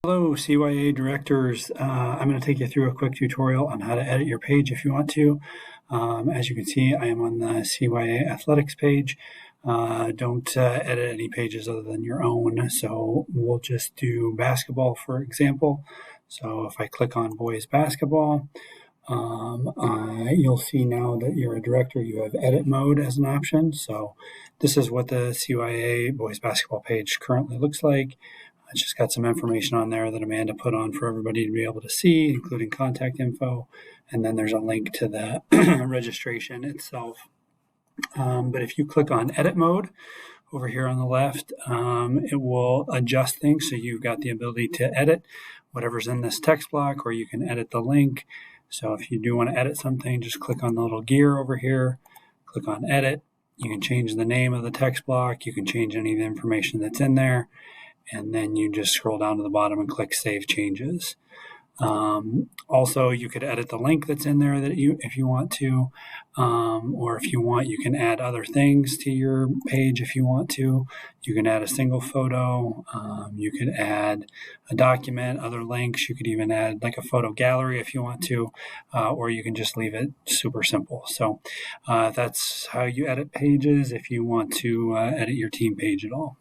Hello, CYA directors. I'm going to take you through a quick tutorial on how to edit your page if you want to. As you can see, I am on the CYA athletics page. Don't edit any pages other than your own. So we'll just do basketball, for example. So if I click on boys basketball, you'll see now that you're a director, you have edit mode as an option. So this is what the CYA boys basketball page currently looks like. It's just got some information on there that Amanda put on for everybody to be able to see, including contact info. And then there's a link to the registration itself. But if you click on edit mode over here on the left, it will adjust things. So you've got the ability to edit whatever's in this text block, or you can edit the link. So if you do want to edit something, just click on the little gear over here, click on edit. You can change the name of the text block. You can change any of the information that's in there. And then you just scroll down to the bottom and click Save Changes. Also, you could edit the link that's in there if you want to, or if you want, you can add other things to your page if you want to. You can add a single photo. You could add a document, other links. You could even add like a photo gallery if you want to, or you can just leave it super simple. So that's how you edit pages if you want to edit your team page at all.